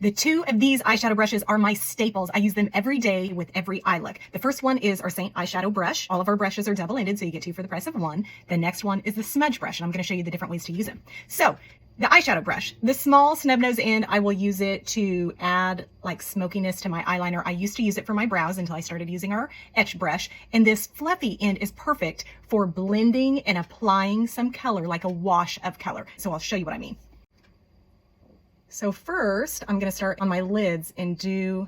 The two of these eyeshadow brushes are my staples. I use them every day with every eye look. The first one is our Saint eyeshadow brush. All of our brushes are double-ended, so you get two for the price of one. The next one is the smudge brush, and I'm going to show you the different ways to use it. So the eyeshadow brush, the small snub nose end, I will use it to add like smokiness to my eyeliner. I used to use it for my brows until I started using our etch brush. And this fluffy end is perfect for blending and applying some color, like a wash of color. So I'll show you what I mean. So first, I'm going to start on my lids and do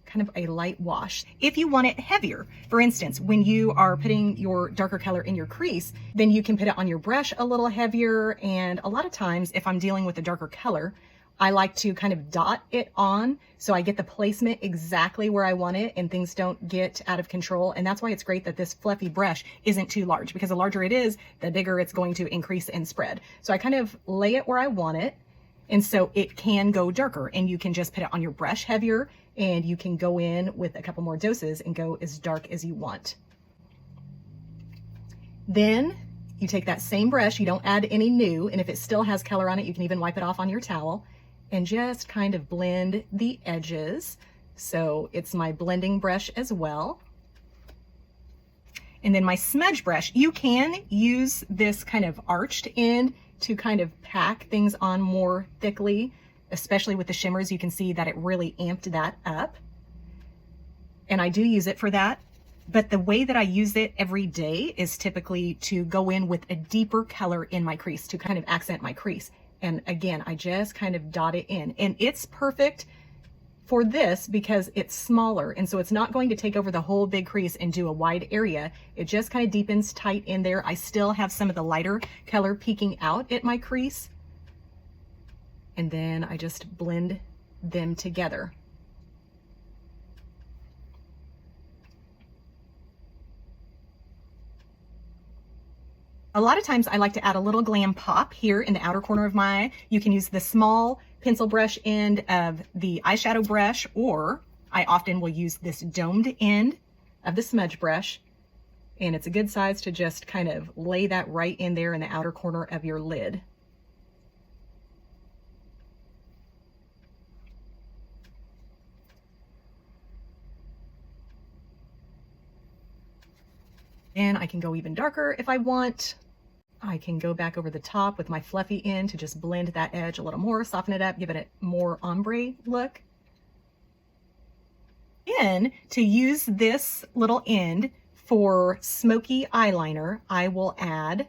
kind of a light wash. If you want it heavier, for instance, when you are putting your darker color in your crease, then you can put it on your brush a little heavier. And a lot of times, if I'm dealing with a darker color, I like to kind of dot it on so I get the placement exactly where I want it and things don't get out of control. And that's why it's great that this fluffy brush isn't too large, because the larger it is, the bigger it's going to increase and spread. So I kind of lay it where I want it. And so it can go darker, and you can just put it on your brush heavier, and you can go in with a couple more doses and go as dark as you want. Then you take that same brush, you don't add any new, and if it still has color on it, you can even wipe it off on your towel and just kind of blend the edges. So it's my blending brush as well. And then my smudge brush, you can use this kind of arched end to kind of pack things on more thickly, especially with the shimmers. You can see that it really amped that up. And I do use it for that. But the way that I use it every day is typically to go in with a deeper color in my crease to kind of accent my crease. And again, I just kind of dot it in. And it's perfect for this because it's smaller, and so it's not going to take over the whole big crease and do a wide area. It just kind of deepens tight in there. I still have some of the lighter color peeking out at my crease, and then I just blend them together. A lot of times I like to add a little glam pop here in the outer corner of my eye. You can use the small pencil brush end of the eyeshadow brush, or I often will use this domed end of the smudge brush. And it's a good size to just kind of lay that right in there in the outer corner of your lid. And I can go even darker if I want. I can go back over the top with my fluffy end to just blend that edge a little more, soften it up, give it a more ombre look. And to use this little end for smoky eyeliner, I will add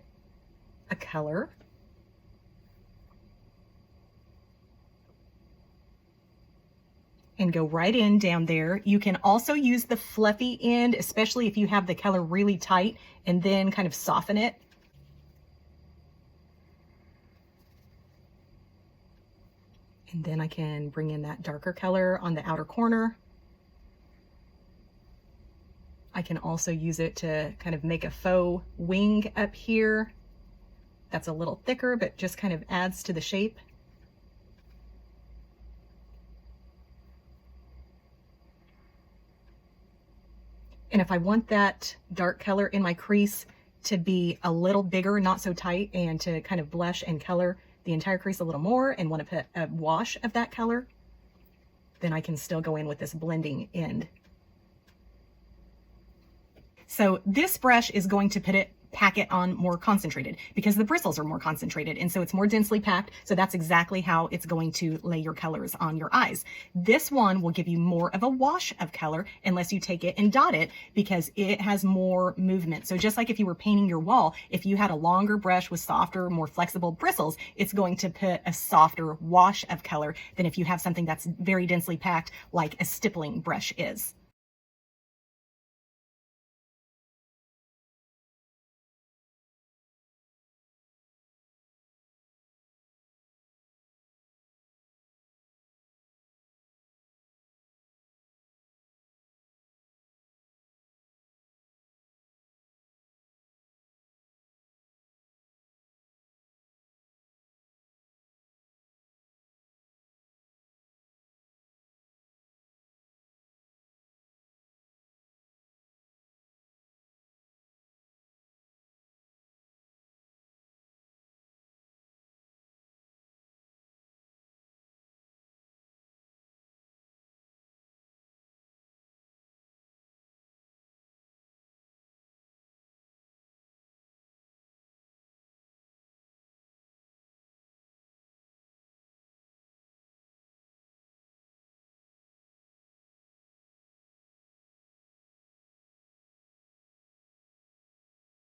a color. And go right in down there. You can also use the fluffy end, especially if you have the color really tight, and then kind of soften it. And then I can bring in that darker color on the outer corner. I can also use it to kind of make a faux wing up here. That's a little thicker, but just kind of adds to the shape. And if I want that dark color in my crease to be a little bigger, not so tight, and to kind of blush and color the entire crease a little more, and want to put a wash of that color, then I can still go in with this blending end. So this brush is going to pack it on more concentrated because the bristles are more concentrated, and so it's more densely packed. So that's exactly how it's going to lay your colors on your eyes. This one will give you more of a wash of color unless you take it and dot it, because it has more movement. So just like if you were painting your wall, if you had a longer brush with softer, more flexible bristles, it's going to put a softer wash of color than if you have something that's very densely packed like a stippling brush is.